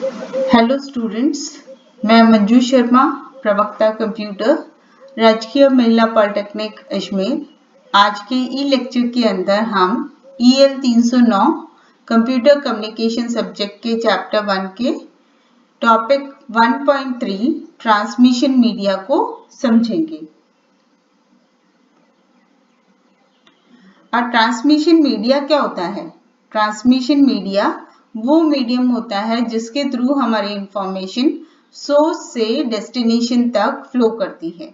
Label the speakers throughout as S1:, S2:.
S1: Hello students, मैं मंजू शर्मा, प्रवक्ता computer, राजकीय महिला पॉलिटेक्निक अजमेर। आज के ई लेक्चर के अंदर हम EL 309 कंप्यूटर कम्युनिकेशन सब्जेक्ट के चैप्टर 1 के टॉपिक 1.3 ट्रांसमिशन मीडिया को समझेंगे। और ट्रांसमिशन मीडिया क्या होता है? ट्रांसमिशन मीडिया वो मीडियम होता है जिसके थ्रू हमारी इंफॉर्मेशन सोर्स से डेस्टिनेशन तक फ्लो करती है।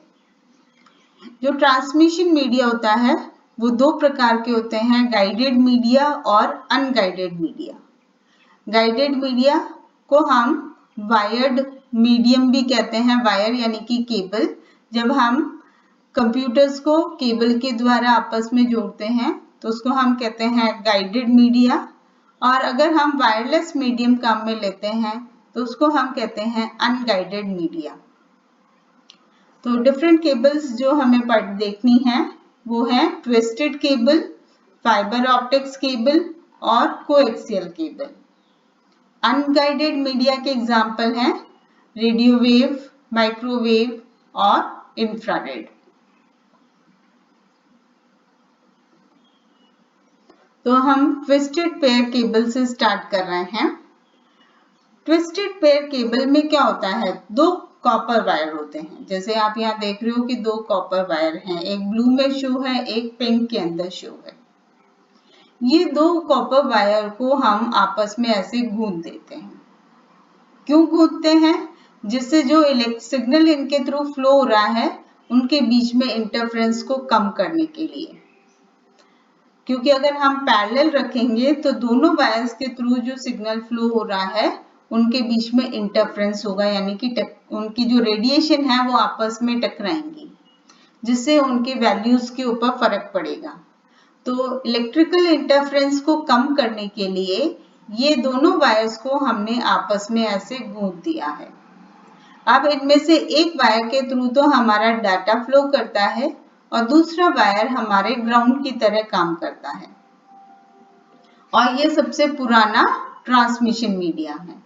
S1: जो ट्रांसमिशन मीडिया होता है वो दो प्रकार के होते हैं, गाइडेड मीडिया और अनगाइडेड मीडिया। गाइडेड मीडिया को हम वायर्ड मीडियम भी कहते हैं। वायर यानी कि केबल। जब हम कंप्यूटर्स को केबल के द्वारा आपस में जोड़ते हैं तो उसको हम कहते हैं गाइडेड मीडिया। और अगर हम वायरलेस मीडियम काम में लेते हैं तो उसको हम कहते हैं अनगाइडेड मीडिया। तो डिफरेंट केबल्स जो हमें देखनी है वो है twisted cable, fibre optics cable और कोएक्सियल केबल। अनगाइडेड मीडिया के एग्जाम्पल हैं रेडियो वेव, माइक्रोवेव और इंफ्रारेड। तो हम ट्विस्टेड पेयर केबल से स्टार्ट कर रहे हैं। ट्विस्टेड पेयर केबल में क्या होता है? दो कॉपर वायर होते हैं। जैसे आप यहाँ देख रहे हो कि दो कॉपर वायर हैं, एक ब्लू में शो है, एक पिंक के अंदर शो है। ये दो कॉपर वायर को हम आपस में ऐसे गूंथ देते हैं। क्यों गूंथते हैं? जिससे जो सिग्नल इनके थ्रू फ्लो हो रहा है उनके बीच में इंटरफ्रेंस को कम करने के लिए। क्योंकि अगर हम पैरेलल रखेंगे तो दोनों वायर्स के थ्रू जो सिग्नल फ्लो हो रहा है उनके बीच में इंटरफ्रेंस होगा, यानी कि उनकी जो रेडिएशन है वो आपस में टकराएंगी, जिससे उनके वैल्यूज के ऊपर फर्क पड़ेगा। तो इलेक्ट्रिकल इंटरफ्रेंस को कम करने के लिए ये दोनों वायर्स को हमने आपस में ऐसे गूंथ दिया है। अब इनमें से एक वायर के थ्रू तो हमारा डाटा फ्लो करता है और दूसरा वायर हमारे ग्राउंड की तरह काम करता है। और ये सबसे पुराना ट्रांसमिशन मीडिया है।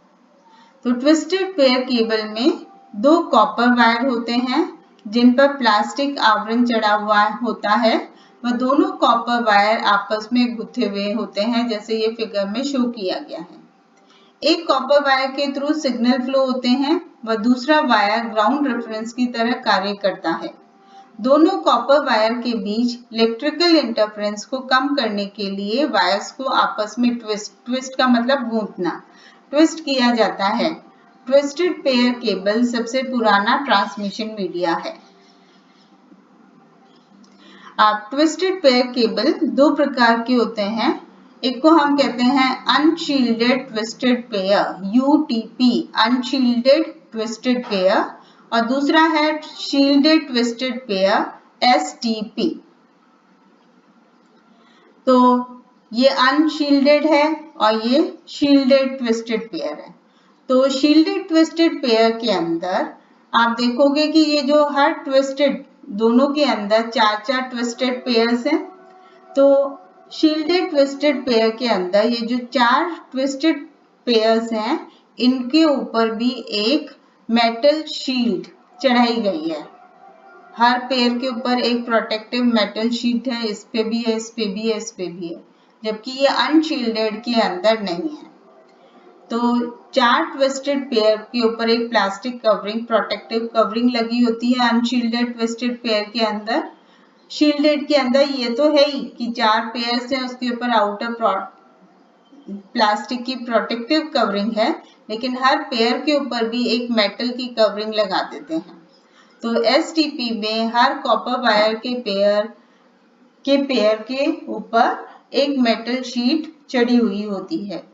S1: तो ट्विस्टेड पेयर केबल में दो कॉपर वायर होते हैं जिन पर प्लास्टिक आवरण चढ़ा हुआ होता है। वह दोनों कॉपर वायर आपस में गुथे हुए होते हैं, जैसे ये फिगर में शो किया गया है। एक कॉपर वायर के थ्रू सिग्नल फ्लो होते हैं, वह दूसरा वायर ग्राउंड रेफरेंस की तरह कार्य करता है। दोनों कॉपर वायर के बीच इलेक्ट्रिकल इंटरफ्रेंस को कम करने के लिए वायर्स को आपस में ट्विस्ट का मतलब गूंथना, ट्विस्ट किया जाता है। ट्विस्टेड पेयर केबल सबसे पुराना ट्रांसमिशन मीडिया है। अब ट्विस्टेड पेयर केबल दो प्रकार के होते हैं। एक को हम कहते हैं unshielded twisted pair, UTP, unshielded twisted pair, और दूसरा है शील्डेड ट्विस्टेड पेयर, STP। तो ये अनशील्डेड है और ये शील्डेड ट्विस्टेड पेयर है। तो शील्डेड ट्विस्टेड पेयर के अंदर आप देखोगे कि ये जो हर ट्विस्टेड दोनों के अंदर चार ट्विस्टेड पेयर्स हैं। तो शील्डेड ट्विस्टेड पेयर के अंदर ये जो चार ट्विस्टेड पेयर्स हैं इनके ऊपर भी एक मेटल शील्ड चढ़ाई गई है। हर पेयर के ऊपर एक प्रोटेक्टिव मेटल शीट है, इस पे भी है, इस पे भी है, इस पे भी है, जबकि ये अनशील्डेड के अंदर नहीं है। तो चार ट्विस्टेड पेयर के ऊपर एक प्लास्टिक कवरिंग, प्रोटेक्टिव कवरिंग लगी होती है अनशील्डेड ट्विस्टेड पेयर के अंदर। शील्डेड के अंदर ये तो है ही कि चार पेयर्स हैं, उसके ऊपर आउटर प्लास्टिक की प्रोटेक्टिव कवरिंग है, लेकिन हर पेयर के ऊपर भी एक मेटल की कवरिंग लगा देते हैं। तो STP में हर कॉपर वायर के पेयर के ऊपर एक मेटल शीट चढ़ी हुई होती है।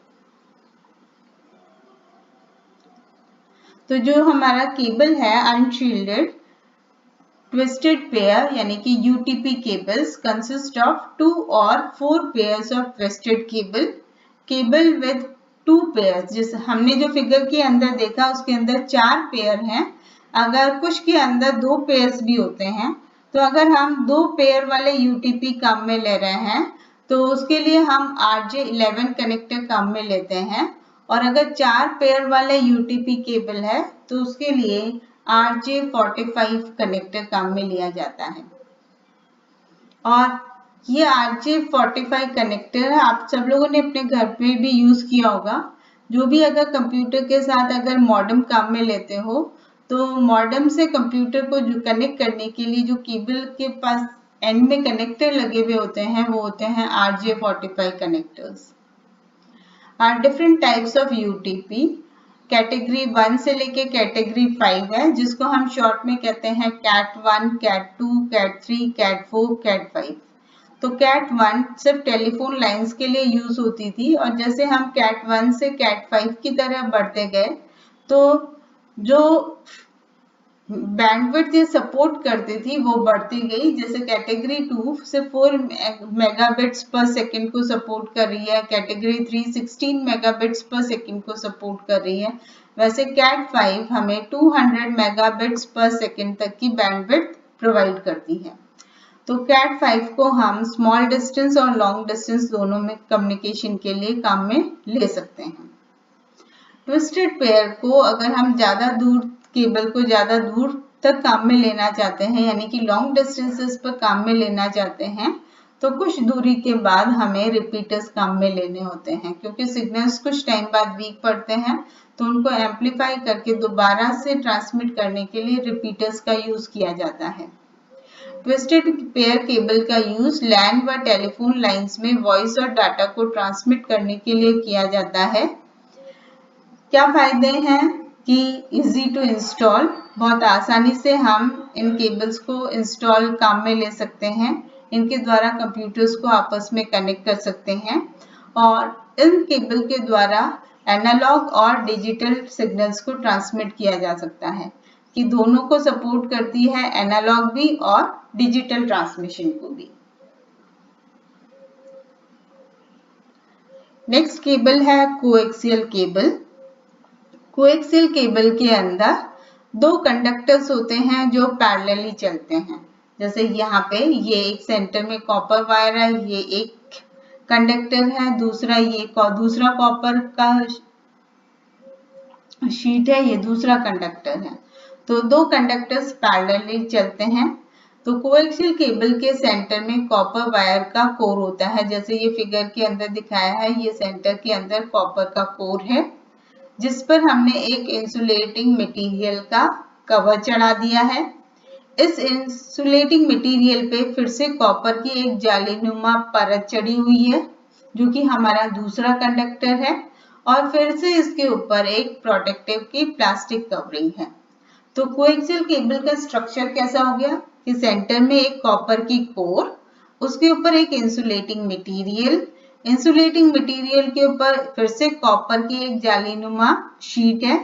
S1: तो जो हमारा केबल है अनशील्डेड ट्विस्टेड पेयर यानी कि UTP cables consist of 2 or 4 pairs of twisted cable with 2 pairs। जैसे हमने जो फिगर के अंदर देखा उसके अंदर 4 पेयर हैं। अगर कुछ के अंदर 2 पेयर्स भी होते हैं, तो अगर हम 2 पेयर वाले UTP काम में ले रहे हैं तो उसके लिए हम RJ11 कनेक्टर काम में लेते हैं और अगर 4 पेयर वाला यूटीपी केबल है तो उसके लिए RJ45 कनेक्टर काम में लिया जाता है। और ये RJ45 कनेक्टर आप सब लोगों ने अपने घर पे भी यूज किया होगा। जो भी अगर कंप्यूटर के साथ अगर मॉडेम काम में लेते हो तो मॉडेम से कंप्यूटर को जो कनेक्ट करने के लिए जो केबल के पास एंड में कनेक्टर लगे हुए होते हैं वो होते हैं RJ45 connectors. Are different types of UTP. Category 1 से लेके कैटेगरी 5 है जिसको हम शॉर्ट में कहते हैं cat 1, cat 2, cat 3, cat 4, cat 5। तो कैट 1 सिर्फ टेलीफोन लाइंस के लिए यूज होती थी और जैसे हम कैट 1 से कैट 5 की तरह बढ़ते गए तो जो बैंडविड्थ ये सपोर्ट करती थी वो बढ़ती गई। जैसे कैटेगरी 2 से 4 मेगाबिट्स पर सेकंड को सपोर्ट कर रही है, कैटेगरी 3 16 मेगाबिट्स पर सेकंड को सपोर्ट कर रही है, वैसे कैट 5 हमें 200 मेगाबिट्स पर सेकंड तक की बैंडविड्थ प्रोवाइड करती है। तो कैट 5 को हम स्मॉल डिस्टेंस और लॉन्ग डिस्टेंस दोनों में कम्युनिकेशन के लिए काम में ले सकते हैं। ट्विस्टेड पेयर को अगर हम ज्यादा दूर केबल को ज्यादा दूर तक काम में लेना चाहते हैं यानी कि लॉन्ग डिस्टेंसेस पर काम में लेना चाहते हैं तो कुछ दूरी के बाद हमें रिपीटर्स काम में लेने होते हैं क्योंकि सिग्नल्स कुछ टाइम बाद वीक पड़ते हैं तो उनको एम्पलीफाई करके दोबारा से ट्रांसमिट करने के लिए रिपीटर्स का यूज किया जाता है। ट्विस्टेड पेयर केबल का यूज लैंड व टेलीफोन लाइंस में वॉइस और डाटा को ट्रांसमिट करने के लिए किया जाता है। क्या फायदे हैं कि इजी टू इंस्टॉल, बहुत आसानी से हम इन केबल्स को इंस्टॉल काम में ले सकते हैं। इनके द्वारा कंप्यूटर्स को आपस में कनेक्ट कर सकते हैं और इन केबल के द्वारा एनालॉग और डिजिटल सिग्नल्स को ट्रांसमिट किया जा सकता है कि दोनों को सपोर्ट करती है, एनालॉग भी और डिजिटल ट्रांसमिशन को भी। नेक्स्ट केबल है कोएक्सियल केबल। कोएक्सियल केबल के अंदर 2 कंडक्टर्स होते हैं जो पैरेलली चलते हैं। जैसे यहाँ पे ये एक सेंटर में कॉपर वायर है, ये एक कंडक्टर है, दूसरा कॉपर का शीट है, ये दूसरा कंडक्टर है। तो 2 कंडक्टर्स पैरेलली चलते हैं। तो कोएक्सियल केबल के सेंटर में कॉपर वायर का कोर होता है। जैसे ये फिगर के अंदर दिखाया है, ये सेंटर के अंदर कॉपर का कोर है जिस पर हमने एक इंसुलेटिंग मटेरियल का कवर चढ़ा दिया है। इस इंसुलेटिंग मटेरियल पे फिर से कॉपर की एक जालीनुमा परत चढ़ी हुई है जो कि हमारा दूसरा कंडक्टर है और फिर से इसके ऊपर एक प्रोटेक्टिव की प्लास्टिक कवरिंग है। तो कोएक्सियल केबल का स्ट्रक्चर कैसा हो गया कि सेंटर में एक कॉपर की कोर, उसके ऊपर एक इंसुलेटिंग मटेरियल के ऊपर फिर से कॉपर की एक जालीनुमा शीट है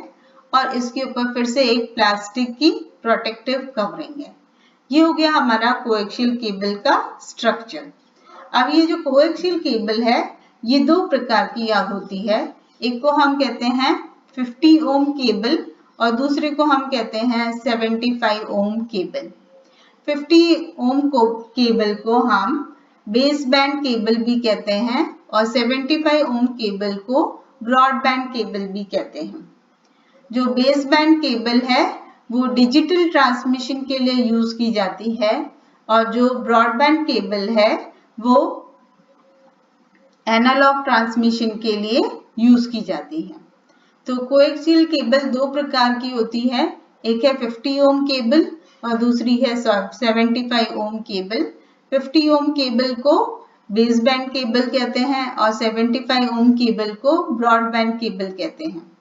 S1: और इसके ऊपर फिर से एक प्लास्टिक की प्रोटेक्टिव कवरिंग है। ये हो गया हमारा कोएक्सियल केबल का स्ट्रक्चर। अब ये जो कोएक्सियल केबल है ये 2 प्रकार की होती है। एक को हम कहते हैं 50 ओम केबल और दूसरे को हम कहते हैं 75 ओम केबल। 50 ओम केबल को हम बेस बैंड केबल भी कहते हैं और 75 ओम केबल को ब्रॉडबैंड केबल भी कहते हैं। जो बेस बैंड केबल है वो डिजिटल ट्रांसमिशन के लिए यूज की जाती है और जो ब्रॉडबैंड केबल है वो एनालॉग ट्रांसमिशन के लिए यूज की जाती है। तो कोएक्सियल केबल 2 प्रकार की होती है, एक है 50 ओम केबल और दूसरी है 75 ओम केबल। 50 ओम केबल को बेस बैंड केबल कहते हैं और 75 ओम केबल को ब्रॉडबैंड केबल कहते हैं।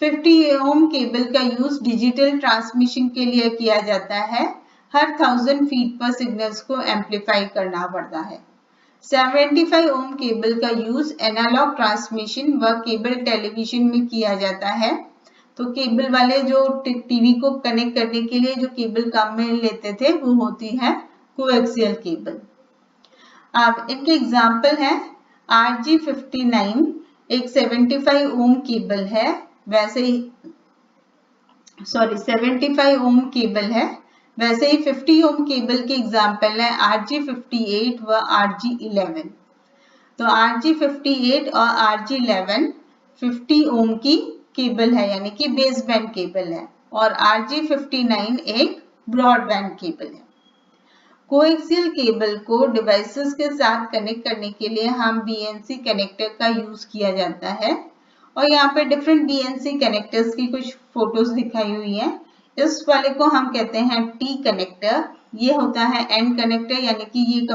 S1: 50 ओम केबल का यूज डिजिटल ट्रांसमिशन के लिए किया जाता है। हर 1000 फीट पर सिग्नल्स को एम्पलीफाई करना पड़ता है। 75 ओम केबल का यूज एनालॉग ट्रांसमिशन व केबल टेलीविजन में किया जाता है। तो केबल वाले जो टीवी को कनेक्ट करने के लिए जो केबल काम में लेते थे वो होती है कोएक्सियल केबल। अब इनके एग्जाम्पल है RG59 एक 75 ओम केबल है, वैसे ही 75 ओम केबल है, वैसे ही 50 ओम केबल के एग्जाम्पल है RG58 व RG11। तो RG58 और RG11 50 ओम की केबल है यानी कि बेस बैंड केबल है और RJ59 एक ब्रॉडबैंड केबल है। कोएक्सियल केबल को डिवाइसेस के साथ कनेक्ट करने के लिए हम BNC कनेक्टर का यूज किया जाता है और यहाँ पे डिफरेंट BNC कनेक्टर्स की कुछ फोटोज दिखाई हुई है। इस वाले को हम कहते हैं T कनेक्टर। ये होता है एंड कनेक्टर यानी कि ये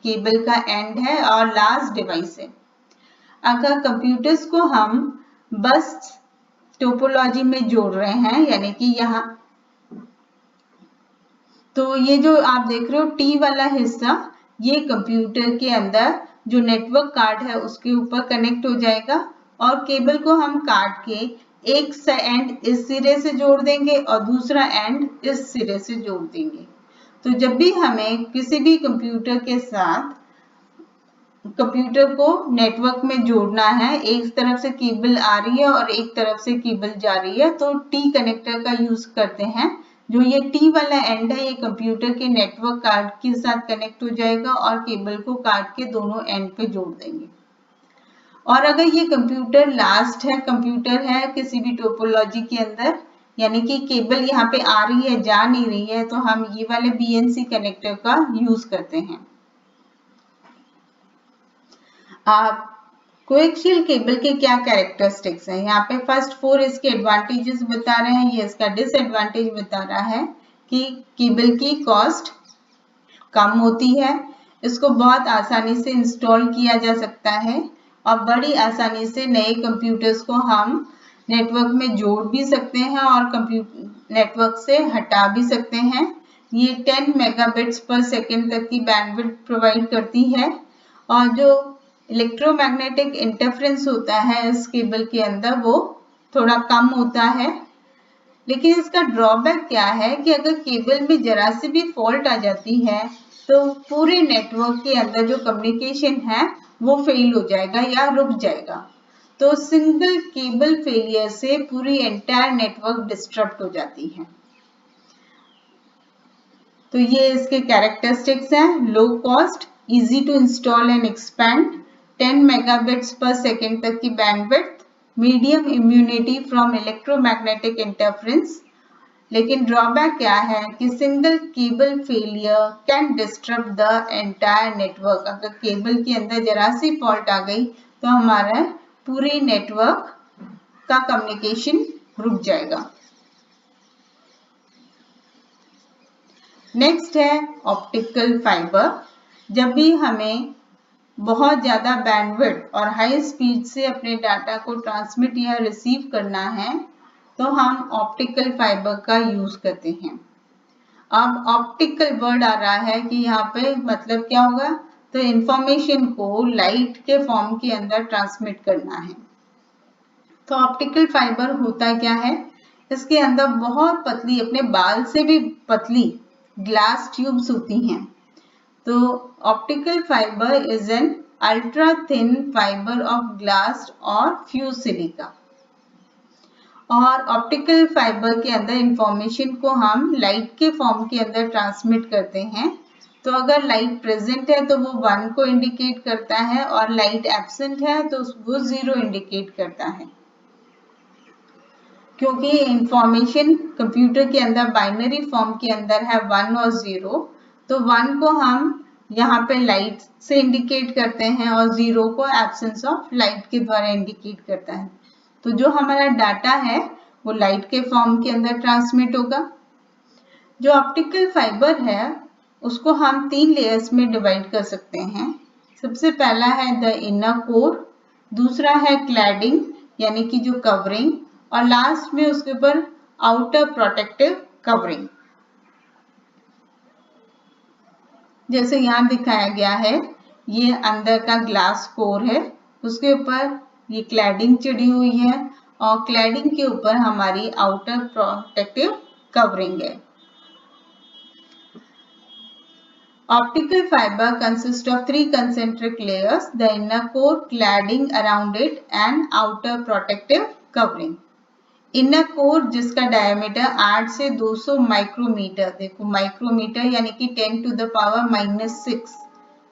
S1: केबल का एंड है और लास्ट डिवाइस है। अगर कंप्यूटर्स को हम बस टोपोलॉजी में जोड़ रहे हैं यानी कि यहाँ तो ये जो आप देख रहे हो T वाला हिस्सा ये कंप्यूटर के अंदर जो नेटवर्क कार्ड है उसके ऊपर कनेक्ट हो जाएगा और केबल को हम काट के एक एंड इस सिरे से जोड़ देंगे और दूसरा एंड इस सिरे से जोड़ देंगे। तो जब भी हमें किसी भी कंप्यूटर के साथ कंप्यूटर को नेटवर्क में जोड़ना है, एक तरफ से केबल आ रही है और एक तरफ से केबल जा रही है तो T कनेक्टर का यूज करते हैं। जो ये T वाला एंड है ये कंप्यूटर के नेटवर्क कार्ड के साथ कनेक्ट हो जाएगा और केबल को काट के दोनों एंड पे जोड़ देंगे। और अगर ये कंप्यूटर लास्ट है कंप्यूटर है किसी भी टोपोलॉजी के अंदर यानी कि केबल यहाँ पे आ रही है जा नहीं रही है तो हम ये वाले BNC कनेक्टर का यूज करते हैं। कोएक्सियल केबल के क्या कैरेक्टरिस्टिक्स हैं? यहाँ पे फर्स्ट 4 इसके एडवांटेजेस बता रहे हैं, ये इसका डिसएडवांटेज बता रहा है कि केबल की कॉस्ट कम होती है, इसको बहुत आसानी से इंस्टॉल किया जा सकता है और बड़ी आसानी से नए कंप्यूटर्स को हम नेटवर्क में जोड़ भी सकते हैं और नेटवर्क से हटा भी सकते हैं। ये 10 मेगाबिट्स पर सेकेंड तक की बैंडविड्थ प्रोवाइड करती है और जो इलेक्ट्रोमैग्नेटिक इंटरफ्रेंस होता है इस केबल के अंदर वो थोड़ा कम होता है। लेकिन इसका ड्रॉबैक क्या है कि अगर केबल में जरा सी भी फॉल्ट आ जाती है तो पूरे नेटवर्क के अंदर जो कम्युनिकेशन है वो फेल हो जाएगा या रुक जाएगा। तो सिंगल केबल फेलियर से पूरी एंटायर नेटवर्क डिस्टर्ब हो जाती है। तो ये इसके कैरेक्टरिस्टिक्स हैं, low cost, easy to install and expand, 10 megabits per second तक की bandwidth, medium immunity from electromagnetic interference. लेकिन ड्रॉबैक क्या है कि single cable failure can disturb the entire network. अगर केबल के अंदर जरा सी फॉल्ट आ गई तो हमारा पूरे नेटवर्क का कम्युनिकेशन रुक जाएगा। नेक्स्ट है ऑप्टिकल फाइबर। जब भी हमें बहुत ज़्यादा बैंडविड्थ और हाई स्पीड से अपने डाटा को ट्रांसमिट या रिसीव करना है तो हम ऑप्टिकल फाइबर का यूज करते हैं। अब ऑप्टिकल वर्ड आ रहा है कि यहाँ पे मतलब क्या होगा, तो इंफॉर्मेशन को लाइट के फॉर्म के अंदर ट्रांसमिट करना है। तो ऑप्टिकल फाइबर होता क्या है, इसके अंदर बहुत पतली अपने बाल से भी पतली ग्लास ट्यूब्स होती हैं। तो optical fibre is an ultra thin fibre of glass और फ्यूज सिलिका। और ऑप्टिकल फाइबर के अंदर इंफॉर्मेशन को हम लाइट के फॉर्म के अंदर ट्रांसमिट करते हैं। तो अगर लाइट प्रेजेंट है तो वो 1 को इंडिकेट करता है और लाइट एब्सेंट है तो वो 0 इंडिकेट करता है। क्योंकि इंफॉर्मेशन कंप्यूटर के अंदर बाइनरी फॉर्म के अंदर है 1 और 0, तो 1 को हम यहाँ पे लाइट से इंडिकेट करते हैं और 0 को एब्सेंस ऑफ लाइट के द्वारा इंडिकेट करता है। तो जो हमारा डाटा है वो लाइट के फॉर्म के अंदर ट्रांसमिट होगा। जो ऑप्टिकल फाइबर है उसको हम 3 लेयर्स में डिवाइड कर सकते हैं। सबसे पहला है द इनर कोर, दूसरा है क्लैडिंग यानी कि जो कवरिंग, और लास्ट में उसके ऊपर आउटर प्रोटेक्टिव कवरिंग। जैसे यहाँ दिखाया गया है, ये अंदर का ग्लास कोर है, उसके ऊपर ये क्लैडिंग चढ़ी हुई है और क्लैडिंग के ऊपर हमारी आउटर प्रोटेक्टिव कवरिंग है। Optical fiber consists of 3 concentric layers: the inner core, cladding around it, and outer protective covering. Inner core जिसका डायमीटर 8 से 200 माइक्रोमीटर, देखो माइक्रोमीटर यानी कि 10 to the power -6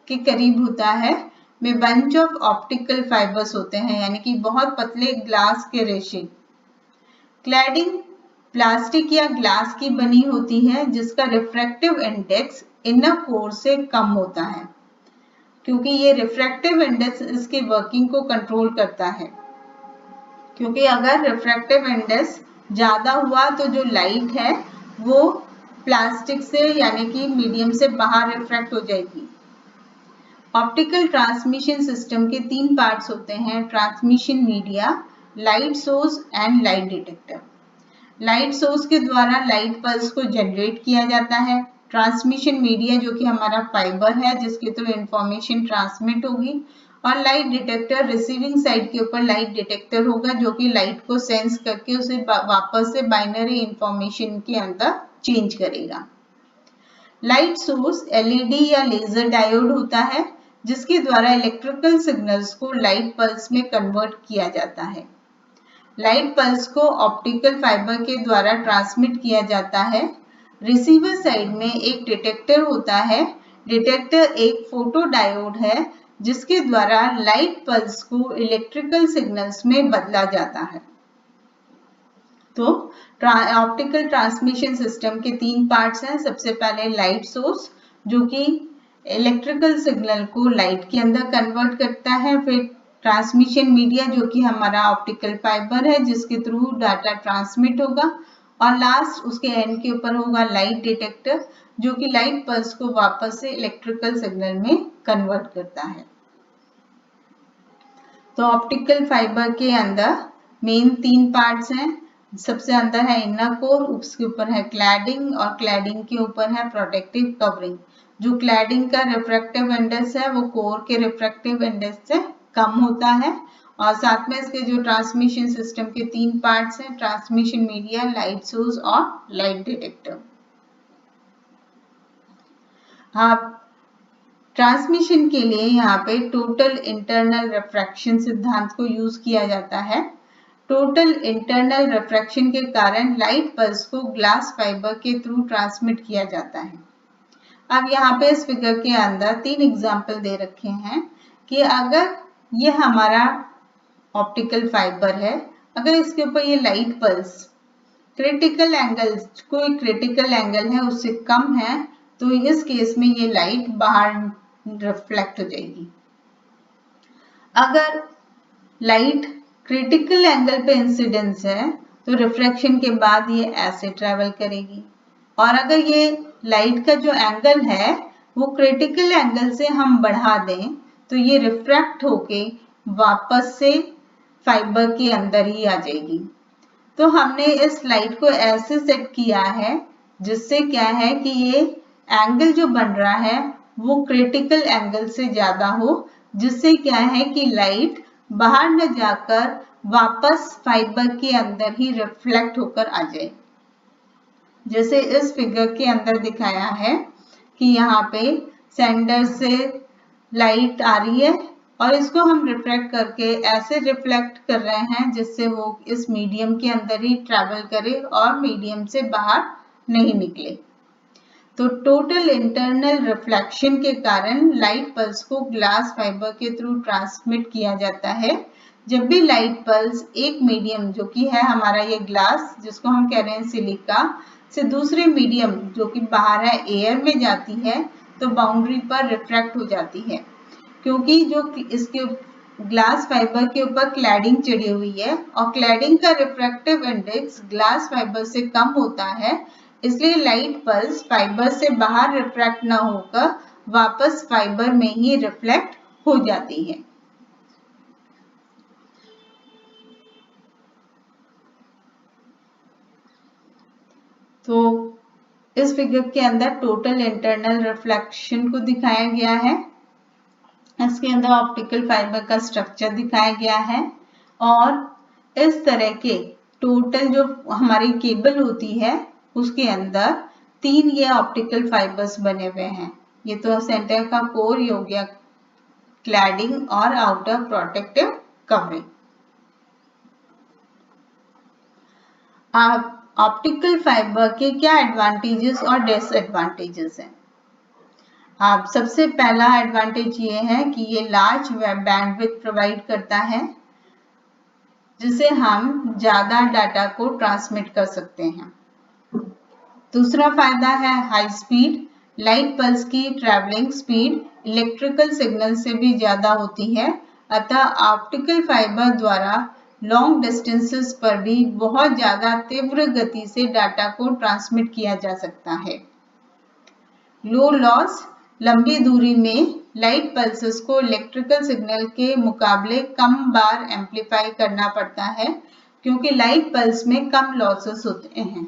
S1: के करीब होता है, में बंच ऑफ ऑप्टिकल फाइबर्स होते हैं, यानी कि बहुत पतले ग्लास के रेशे। क्लैडिंग प्लास्टिक या ग्लास की बनी होती है जिसका रिफ्रैक्टिव इंडेक्स इनर कोर से कम होता है, क्योंकि ये रिफ्रैक्टिव इंडेक्स इसकी वर्किंग को कंट्रोल करता है। क्योंकि अगर रिफ्रैक्टिव इंडेक्स ज़्यादा हुआ तो जो लाइट है वो प्लास्टिक से यानी कि मीडियम से बाहर रिफ्रैक्ट हो जाएगी। ऑप्टिकल ट्रांसमिशन सिस्टम के 3 पार्ट्स होते हैं: transmission media, light source and light detector. Light source के द्वारा लाइट पल्स को जनरेट किया जाता है। ट्रांसमिशन मीडिया जो कि हमारा फाइबर है जिसके थ्रू इंफॉर्मेशन ट्रांसमिट होगी, और लाइट डिटेक्टर रिसीविंग साइड के ऊपर लाइट डिटेक्टर होगा जो कि लाइट को सेंस करके उसे वापस से बाइनरी इंफॉर्मेशन के अंदर चेंज करेगा। लाइट सोर्स एलईडी या लेजर डायोड होता है जिसके द्वारा इलेक्ट्रिकल सिग्नल्स को लाइट पल्स में कन्वर्ट किया जाता है। लाइट पल्स को ऑप्टिकल फाइबर के द्वारा ट्रांसमिट किया जाता है। रिसीवर साइड में एक डिटेक्टर होता है। डिटेक्टर एक फोटो डायोड है जिसके द्वारा लाइट पल्स को इलेक्ट्रिकल सिग्नल्स में बदला जाता है। तो ऑप्टिकल ट्रांसमिशन सिस्टम के 3 पार्ट्स हैं। सबसे पहले लाइट सोर्स जो कि इलेक्ट्रिकल सिग्नल को लाइट के अंदर कन्वर्ट करता है, फिर ट्रांसमिशन मीडिया जो कि हमारा ऑप्टिकल फाइबर है जिसके थ्रू डाटा ट्रांसमिट होगा, और लास्ट उसके एंड के ऊपर होगा लाइट डिटेक्टर जो कि लाइट पल्स को वापस से इलेक्ट्रिकल सिग्नल में कन्वर्ट करता है। तो ऑप्टिकल फाइबर के अंदर मेन 3 पार्ट्स हैं। सबसे अंदर है इनर कोर, उसके ऊपर है क्लैडिंग, और क्लैडिंग के ऊपर है प्रोटेक्टिव कवरिंग। जो क्लैडिंग का रिफ्रैक्टिव इंडेक्स है वो कोर के रिफ्रैक्टिव इंडेक्स से कम होता है, और साथ में इसके जो ट्रांसमिशन सिस्टम के 3 पार्ट्स हैं: ट्रांसमिशन मीडिया, लाइट सोर्स और लाइट डिटेक्टर। हाँ, ट्रांसमिशन के लिए यहाँ पे टोटल इंटरनल रिफ्रैक्शन सिद्धांत को यूज किया जाता है। टोटल इंटरनल रिफ्रैक्शन के कारण लाइट पल्स को ग्लास फाइबर के थ्रू ट्रांसमिट किया जाता है। अब यहाँ पे इस फिगर के अंदर 3 एग्जाम्पल दे रखे हैं कि अगर ये हमारा ऑप्टिकल फाइबर है, अगर इसके ऊपर ये लाइट पल्स क्रिटिकल एंगल, कोई क्रिटिकल एंगल है उससे कम है, तो इस केस में ये लाइट बाहर रिफ्लेक्ट हो जाएगी। अगर लाइट क्रिटिकल एंगल पे इंसिडेंस है तो रिफ्रैक्शन के बाद ये ऐसे ट्रेवल करेगी, और अगर ये लाइट का जो एंगल है वो क्रिटिकल एंगल से हम बढ़ा दें तो ये रिफ्रैक्ट होके वापस से फाइबर के अंदर ही आ जाएगी। तो हमने इस लाइट को ऐसे सेट किया है जिससे क्या है कि ये एंगल जो बन रहा है वो क्रिटिकल एंगल से ज्यादा हो, जिससे क्या है कि लाइट बाहर न जाकर वापस फाइबर के अंदर ही रिफ्लेक्ट होकर आ जाए। जैसे इस फिगर के अंदर दिखाया है कि यहाँ पे सेंटर से लाइट आ रही है और इसको हम रिफ्लेक्ट करके ऐसे रिफ्लेक्ट कर रहे हैं जिससे वो इस मीडियम के अंदर ही ट्रैवल करे और मीडियम से बाहर नहीं निकले। तो टोटल इंटरनल रिफ्लेक्शन के कारण लाइट पल्स को ग्लास फाइबर के थ्रू ट्रांसमिट किया जाता है। जब भी लाइट पल्स एक मीडियम जो कि है हमारा ये ग्लास जिसको हम कह रहे हैं सिलिका से दूसरे मीडियम जो कि बाहर है एयर में जाती है तो बाउंड्री पर रिफ्रैक्ट हो जाती है, क्योंकि जो इसके ग्लास फाइबर के ऊपर क्लैडिंग चढ़ी हुई है और क्लैडिंग का रिफ्रैक्टिव इंडेक्स ग्लास फाइबर से कम होता है, इसलिए लाइट पल्स फाइबर से बाहर रिफ्रैक्ट न होकर वापस फाइबर में ही रिफ्लेक्ट हो जाती है। तो इस फिगर के अंदर टोटल इंटरनल रिफ्लेक्शन को दिखाया गया है। इसके अंदर ऑप्टिकल फाइबर का स्ट्रक्चर दिखाया गया है और इस तरह के टोटल जो हमारी केबल होती है उसके अंदर 3 ये ऑप्टिकल फाइबर्स बने हुए हैं। ये तो सेंटर का कोर हो गया, क्लैडिंग और outer protective covering. Optical fibre के क्या एडवांटेजेस और डिसएडवांटेजेस हैं? आप सबसे पहला एडवांटेज ये है कि ये लार्ज वेब बैंडविड्थ प्रोवाइड करता है, जिससे हम ज़्यादा डाटा को ट्रांसमिट कर सकते हैं। दूसरा फायदा है हाई स्पीड। लाइट पल्स की ट्रैवलिंग स्पीड इलेक्ट्रिकल सिग्नल से भी ज़्यादा होती है, अतः ऑप्टिकल फाइबर द्वारा लॉन्ग डिस्टेंसेस पर भी बहुत ज़्यादा तीव्र गति से डाटा को ट्रांसमिट किया जा सकता है। लो लॉस। लंबी दूरी में लाइट पल्सेस को इलेक्ट्रिकल सिग्नल के मुकाबले कम बार एम्पलीफाई करना पड़ता है, क्योंकि लाइट पल्स में कम लॉसेस होते हैं।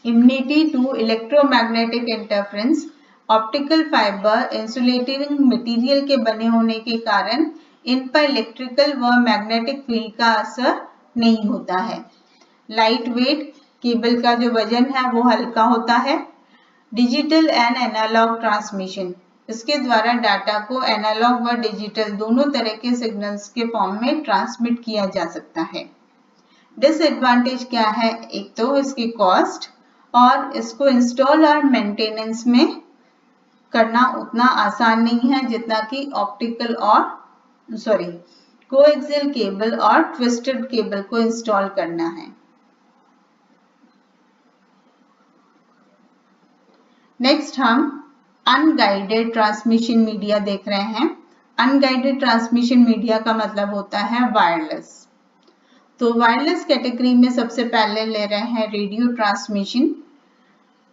S1: Immunity to electromagnetic interference. Optical fibre insulating material के बने होने के कारण इन पर इलेक्ट्रिकल व मैग्नेटिक फील्ड का असर नहीं होता है। Light weight. केबल का जो वजन है वो हल्का होता है। Digital and analog transmission. इसके द्वारा डाटा को एनालॉग व डिजिटल दोनों तरह के सिग्नल्स के फॉर्म में ट्रांसमिट किया जा सकता है। डिसएडवांटेज क्या है? एक तो इसकी कॉस्ट, और इसको इंस्टॉल और मेंटेनेंस में करना उतना आसान नहीं है जितना कि ऑप्टिकल और कोएक्सियल केबल और ट्विस्टेड केबल को इंस्टॉल करना है। नेक्स्ट हम अनगाइडेड ट्रांसमिशन मीडिया देख रहे हैं। अनगाइडेड ट्रांसमिशन मीडिया का मतलब होता है वायरलेस। तो वायरलेस कैटेगरी में सबसे पहले ले रहे हैं रेडियो ट्रांसमिशन।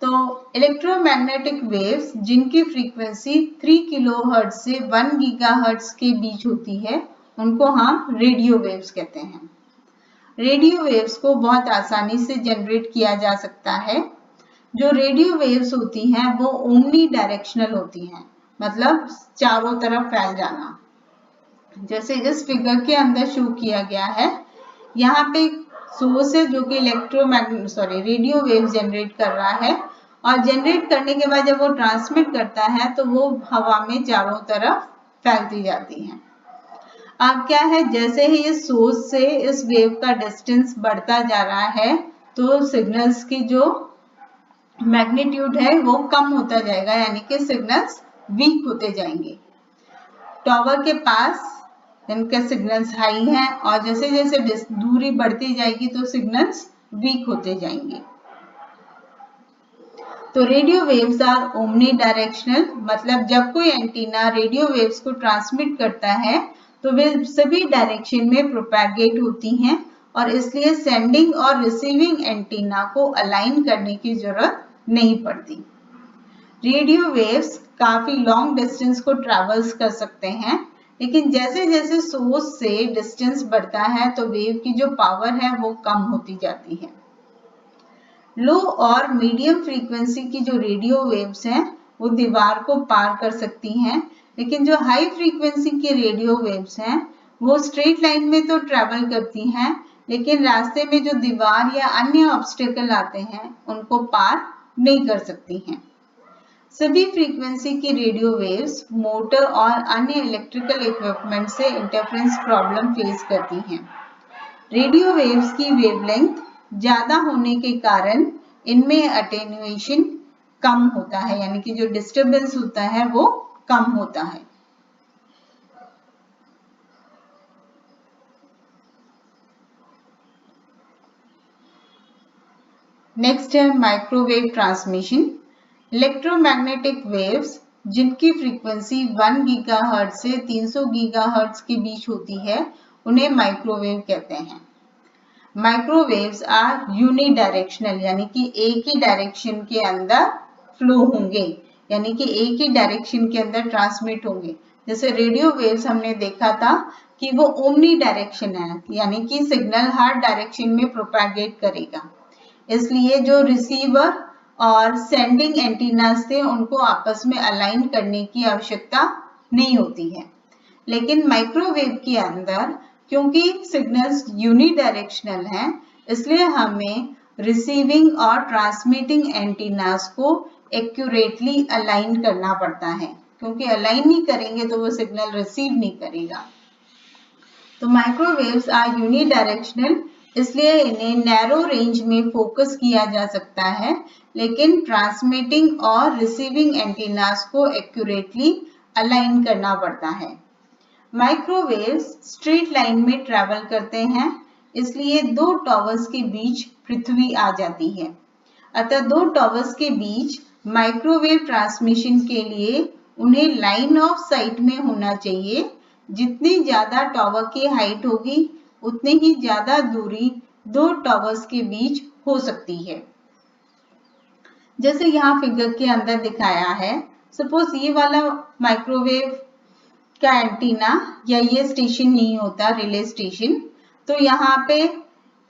S1: तो इलेक्ट्रोमैग्नेटिक वेव्स जिनकी फ्रीक्वेंसी 3 किलोहर्ट्ज से 1 गीगाहर्ट्ज के बीच होती है, उनको हम रेडियो वेव्स कहते हैं। रेडियो वेव्स को बहुत आसानी से जनरेट किया जा सकता है। जो रेडियो वेव्स होती हैं वो ओमनी डायरेक्शनल होती हैं, मतलब चारों तरफ फैल जाना। जैसे इस फिगर के अंदर शो किया गया है, यहाँ पे सोर्स है जो कि रेडियो वेव जनरेट कर रहा है, और जनरेट करने के बाद जब वो ट्रांसमिट करता है तो वो हवा में चारों तरफ फैलती जाती हैं। अब क्या है, जैसे ही इस सोर्स से इस वेव का डिस्टेंस बढ़ता जा रहा है तो सिग्नल्स की जो मैग्नीट्यूड है वो कम होता जाएगा, यानी कि सिग्नल्स वीक होते जाएंगे। टावर के पास इनके सिग्नल्स हाई हैं, और जैसे जैसे दूरी बढ़ती जाएगी तो सिग्नल्स वीक होते जाएंगे। तो radio waves are omnidirectional, मतलब जब कोई एंटीना रेडियो वेव्स को ट्रांसमिट करता है तो वे सभी डायरेक्शन में प्रोपैगेट होती हैं, और इसलिए सेंडिंग और रिसीविंग एंटीना को अलाइन करने की जरूरत नहीं पड़ती। रेडियो वेव्स काफी लॉन्ग डिस्टेंस को ट्रैवल्स कर सकते हैं, लेकिन जैसे जैसे सोर्स से डिस्टेंस बढ़ता है तो वेव की जो पावर है वो कम होती जाती है। लो और मीडियम फ्रीक्वेंसी की जो रेडियो वेव्स हैं वो दीवार को पार कर सकती हैं, लेकिन जो हाई फ्रीक्वेंसी की रेडियो वेव्स हैं वो स्ट्रेट लाइन में तो ट्रैवल करती हैं, लेकिन रास्ते में जो दीवार या अन्य ऑब्स्टेकल आते हैं उनको पार नहीं कर सकती हैं। सभी फ्रीक्वेंसी की रेडियो वेव्स मोटर और अन्य इलेक्ट्रिकल इक्विपमेंट से इंटरफेरेंस प्रॉब्लम फेस करती हैं। रेडियो वेव्स की वेवलेंथ ज्यादा होने के कारण इनमें अटेन्युएशन कम होता है, यानी कि जो डिस्टरबेंस होता है वो कम होता है। नेक्स्ट है माइक्रोवेव ट्रांसमिशन। इलेक्ट्रोमैग्नेटिक वेव्स जिनकी फ्रीक्वेंसी 1 गीगाहर्ट्ज से 300 गीगाहर्ट्ज के बीच होती है उन्हें माइक्रोवेव कहते हैं। माइक्रोवेव्स आर यूनिडायरेक्शनल, यानी कि एक ही डायरेक्शन के अंदर फ्लो होंगे, यानी कि एक ही डायरेक्शन के अंदर ट्रांसमिट होंगे। जैसे रेडियो वेव्स हमने देखा था कि वो ओमनी डायरेक्शन है, यानी कि सिग्नल हर डायरेक्शन में प्रोपैगेट करेगा, इसलिए जो रिसीवर और सेंडिंग एंटीनास थे उनको आपस में अलाइन करने की आवश्यकता नहीं होती है। लेकिन माइक्रोवेव के अंदर क्योंकि सिग्नल्स यूनिडायरेक्शनल हैं, इसलिए हमें रिसीविंग और ट्रांसमिटिंग एंटीनास को एक्यूरेटली अलाइन करना पड़ता है, क्योंकि अलाइन नहीं करेंगे तो वो सिग्नल रिसीव नहीं करेगा। तो माइक्रोवेव्स आर यूनिडायरेक्शनल इसलिए इन्हें नैरो रेंज में फोकस किया जा सकता है, लेकिन ट्रांसमिटिंग और रिसीविंग एंटीनास को एक्यूरेटली अलाइन करना पड़ता है। माइक्रोवेव्स स्ट्रेट लाइन में ट्रैवल करते हैं, इसलिए दो टॉवर्स के बीच पृथ्वी आ जाती है। अतः दो टॉवर्स के बीच माइक्रोवेव ट्रांसमिशन के लिए उन्हें लाइन ऑफ साइट में होना चाहिए। जितनी ज्यादा टॉवर की हाइट होगी उतनी ही ज्यादा दूरी दो टॉवर्स के बीच हो सकती है। जैसे यहाँ फिगर के अंदर दिखाया है, सपोज ये वाला माइक्रोवेव का एंटीना या ये स्टेशन नहीं होता रिले स्टेशन, तो यहाँ पे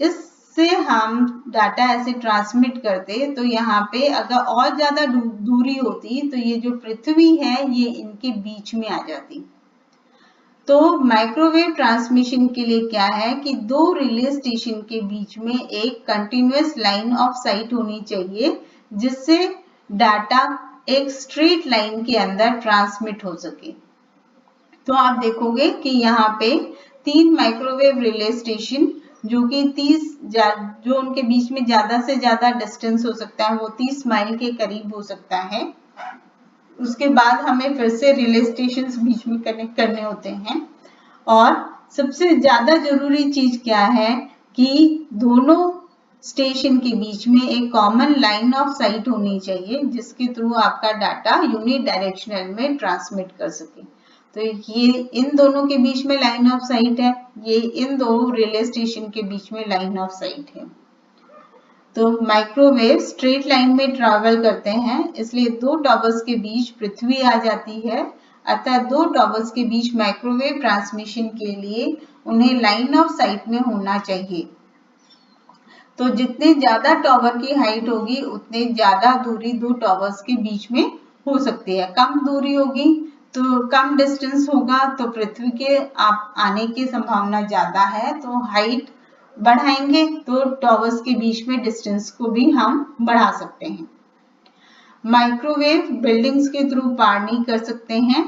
S1: इससे हम डाटा ऐसे ट्रांसमिट करते, तो यहाँ पे अगर और ज्यादा दूरी होती तो ये जो पृथ्वी है ये इनके बीच में आ जाती। तो माइक्रोवेव ट्रांसमिशन के लिए क्या है कि दो रिले स्टेशन के बीच में एक कंटिन्यूअस लाइन ऑफ साइट होनी चाहिए, जिससे डाटा एक स्ट्रेट लाइन के अंदर ट्रांसमिट हो सके। तो आप देखोगे कि यहाँ पे 3 माइक्रोवेव रिले स्टेशन जो कि जो उनके बीच में ज्यादा से ज्यादा डिस्टेंस हो सकता है वो 30 माइल के करीब हो सकता है। उसके बाद हमें फिर से रिले स्टेशंस बीच में कनेक्ट करने होते हैं। और सबसे ज्यादा जरूरी चीज क्या है कि दोनों स्टेशन के बीच में एक कॉमन लाइन ऑफ साइट होनी चाहिए, जिसके थ्रू आपका डाटा यूनिडायरेक्शनल में ट्रांसमिट कर सके। तो ये इन दोनों के बीच में लाइन ऑफ साइट है, ये इन दो रिले स्टेशन के बीच में लाइन ऑफ साइट है। तो माइक्रोवेव स्ट्रेट लाइन में ट्रैवल करते हैं, इसलिए दो टॉवर्स के बीच पृथ्वी आ जाती है। अतः दो टॉवर्स के बीच माइक्रोवेव ट्रांसमिशन के लिए उन्हें लाइन ऑफ साइट में होना चाहिए। तो जितने ज्यादा टॉवर की हाइट होगी उतने ज्यादा दूरी दो टॉवर्स के बीच में हो सकती है। कम दूरी होगी तो कम डिस्टेंस होगा तो पृथ्वी के आने की संभावना ज्यादा है, तो हाइट बढ़ाएंगे तो टॉवर्स के बीच में डिस्टेंस को भी हम बढ़ा सकते हैं। माइक्रोवेव बिल्डिंग्स के थ्रू पार नहीं कर सकते हैं।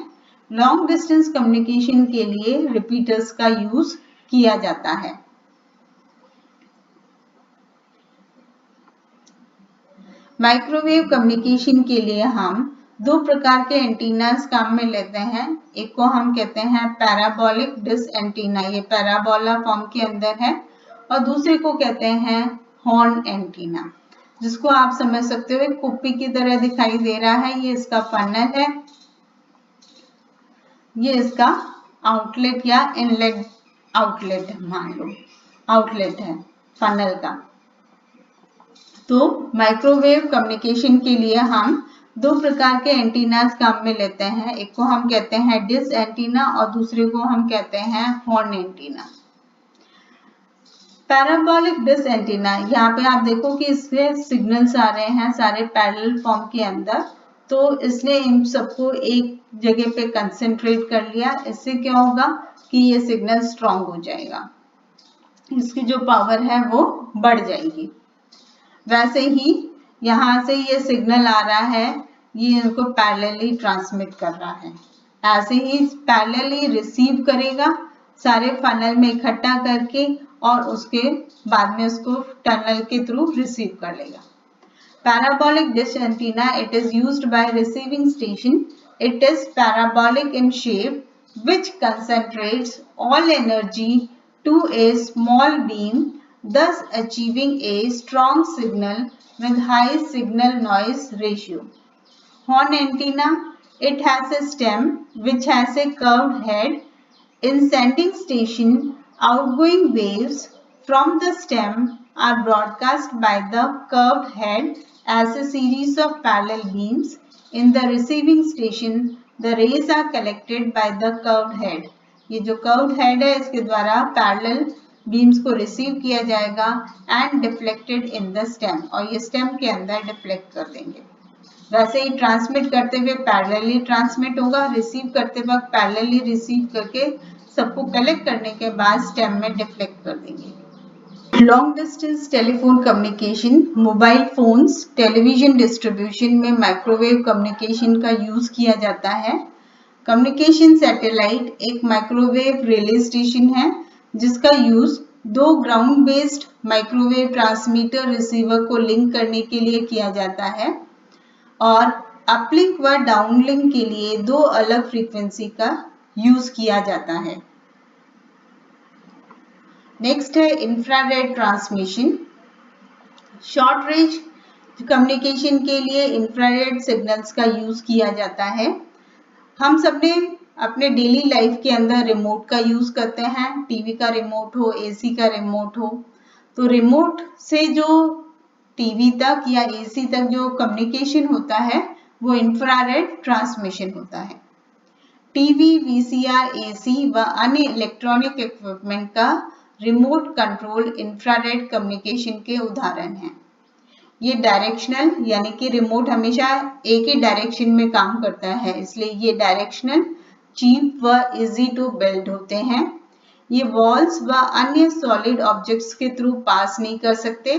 S1: लॉन्ग डिस्टेंस कम्युनिकेशन के लिए रिपीटर्स का यूज किया जाता है। माइक्रोवेव कम्युनिकेशन के लिए हम दो प्रकार के एंटीनास काम में लेते हैं। एक को हम कहते हैं पैराबोलिक डिश एंटीना, ये पैराबोला फॉर्म के अंदर है, और दूसरे को कहते हैं हॉर्न एंटीना, जिसको आप समझ सकते हो एक कुप्पी की तरह दिखाई दे रहा है। ये इसका फनल है, ये इसका आउटलेट या इनलेट आउटलेट है, मान लो आउटलेट है फनल का। तो माइक्रोवेव कम्युनिकेशन के लिए हम दो प्रकार के एंटीनास काम में लेते हैं। एक को हम कहते हैं डिश एंटीना और दूसरे को हम कहते हैं horn antenna. Parabolic dish antenna, यहाँ पे आप देखो कि इसके सिग्नल्स आ रहे हैं सारे पैरेलल फॉर्म के अंदर, तो इसने इन सबको एक जगह पे कंसेंट्रेट कर लिया। इससे क्या होगा कि ये सिग्नल स्ट्रॉन्ग हो जाएगा, इसकी जो पावर है वो बढ़ जाएगी। वैसे ही यहाँ से ये सिग्नल आ रहा है, ये इनको पैरेलली ट्रांसमिट कर रहा है। ऐसे ही पैरेलली रिसीव करेगा सारे फनल में इकट्ठा करके, और उसके बाद में उसको टनल के थ्रू रिसीव कर लेगा। Parabolic dish antenna, it is used by receiving station. It is parabolic in shape which concentrates all energy to a small beam, thus achieving a strong signal with high signal noise ratio. Horn antenna, it has a stem which has a curved head. In sending station, outgoing waves from the stem are broadcast by the curved head as a series of parallel beams. In the receiving station, the rays are collected by the curved head. ये जो curved head है इसके द्वारा parallel beams को receive किया जाएगा and deflected in the stem, और ये stem के अंदर deflect कर देंगे। वैसे ही ट्रांसमिट करते हुए पैरेलली ट्रांसमिट होगा, रिसीव करते वक्त पैरेलली रिसीव करके सबको कलेक्ट करने के बाद स्टेम में डिफ्लेक्ट कर देंगे। Long distance telephone communication, mobile phones, television distribution में माइक्रोवेव कम्युनिकेशन का यूज किया जाता है। कम्युनिकेशन सैटेलाइट एक माइक्रोवेव रिले स्टेशन है जिसका यूज दो ground based microwave transmitter receiver को लिंक करने के लिए किया जाता है और अपलिंक व डाउनलिंक के लिए दो अलग फ्रीक्वेंसी का यूज किया जाता है। नेक्स्ट है infrared transmission. Short range communication के लिए इंफ्रारेड सिग्नल्स का यूज किया जाता है। हम सबने अपने डेली लाइफ के अंदर रिमोट का यूज करते हैं, टीवी का रिमोट हो, एसी का रिमोट हो, तो रिमोट से जो टीवी तक या एसी तक जो कम्युनिकेशन होता है वो इंफ्रारेड ट्रांसमिशन होता है। टीवी, वीसीआर, एसी व अन्य इलेक्ट्रॉनिक इक्विपमेंट का रिमोट कंट्रोल इंफ्रारेड कम्युनिकेशन के उदाहरण हैं। ये डायरेक्शनल यानी कि रिमोट हमेशा एक ही डायरेक्शन में काम करता है, इसलिए ये डायरेक्शनल, चीप व इजी टू बिल्ड होते हैं। ये वॉल्स व अन्य सॉलिड ऑब्जेक्ट्स के थ्रू पास नहीं कर सकते,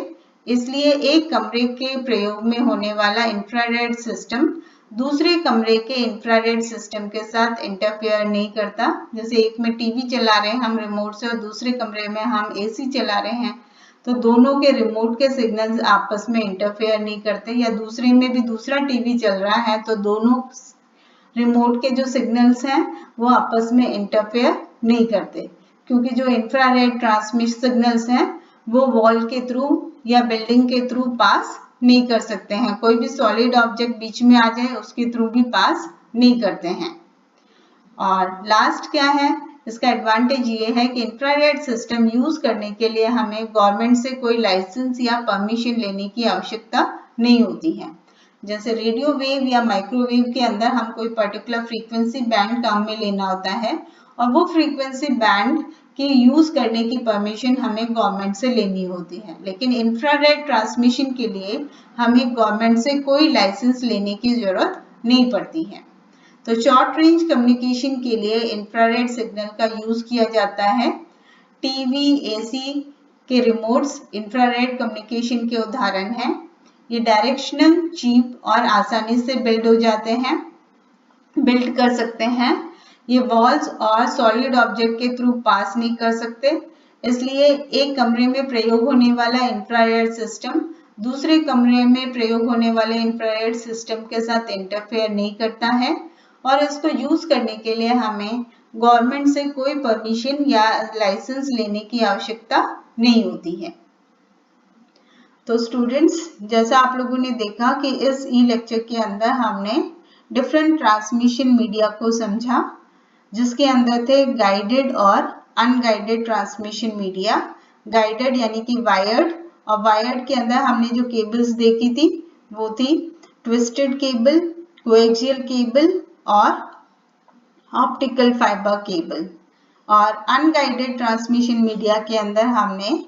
S1: इसलिए एक कमरे के प्रयोग में होने वाला इंफ्रारेड सिस्टम दूसरे कमरे के इंफ्रारेड सिस्टम के साथ इंटरफेयर नहीं करता। जैसे एक में टीवी चला रहे हैं हम रिमोट से और दूसरे कमरे में हम एसी चला रहे हैं, तो दोनों के रिमोट के सिग्नल्स आपस में इंटरफेयर नहीं करते, या दूसरे में भी दूसरा टीवी चल रहा है तो दोनों रिमोट के जो सिग्नल्स हैं वो आपस में इंटरफेयर नहीं करते, क्योंकि जो इंफ्रारेड ट्रांसमिशन सिग्नल्स हैं वो वॉल के थ्रू या बिल्डिंग के थ्रू पास नहीं कर सकते हैं। कोई भी सॉलिड ऑब्जेक्ट बीच में आ जाए उसके थ्रू भी पास नहीं करते हैं। और लास्ट क्या है, इसका एडवांटेज ये है कि इंफ्रारेड सिस्टम यूज करने के लिए हमें गवर्नमेंट से कोई लाइसेंस या परमिशन लेने की आवश्यकता नहीं होती है। जैसे रेडियो वेव या माइक्रोवेव के अंदर हम कोई पर्टिकुलर फ्रीक्वेंसी बैंड काम में लेना होता है और वो फ्रीक्वेंसी बैंड की यूज करने की परमिशन हमें गवर्नमेंट से लेनी होती है, लेकिन इंफ्रारेड ट्रांसमिशन के लिए हमें गवर्नमेंट से कोई लाइसेंस लेने की जरूरत नहीं पड़ती है। तो शॉर्ट रेंज कम्युनिकेशन के लिए इंफ्रारेड सिग्नल का यूज किया जाता है। टीवी, एसी के रिमोट्स इंफ्रारेड कम्युनिकेशन के उदाहरण हैं। ये डायरेक्शनल, चीप और आसानी से बिल्ड कर सकते हैं। ये वॉल्स और सॉलिड ऑब्जेक्ट के थ्रू पास नहीं कर सकते, इसलिए एक कमरे में प्रयोग होने वाला इंफ्रारेड सिस्टम दूसरे कमरे में प्रयोग होने वाले इंफ्रारेड सिस्टम के साथ इंटरफेयर नहीं करता है और इसको यूज करने के लिए हमें गवर्नमेंट से कोई परमिशन या लाइसेंस लेने की आवश्यकता नहीं होती है। तो स्टूडेंट्स, जैसा आप लोगों ने देखा कि इस ई लेक्चर के अंदर हमने डिफरेंट ट्रांसमिशन मीडिया को समझा, जिसके अंदर थे गाइडेड और अनगाइडेड ट्रांसमिशन मीडिया। गाइडेड यानी कि वायर्ड, और वायर्ड के अंदर हमने जो केबल्स देखी थी वो थी ट्विस्टेड केबल, कोएक्सियल केबल और ऑप्टिकल फाइबर केबल। और अनगाइडेड ट्रांसमिशन मीडिया के अंदर हमने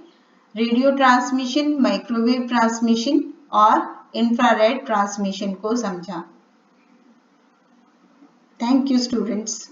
S1: रेडियो ट्रांसमिशन, माइक्रोवेव ट्रांसमिशन और इंफ्रारेड ट्रांसमिशन को समझा। Thank you students.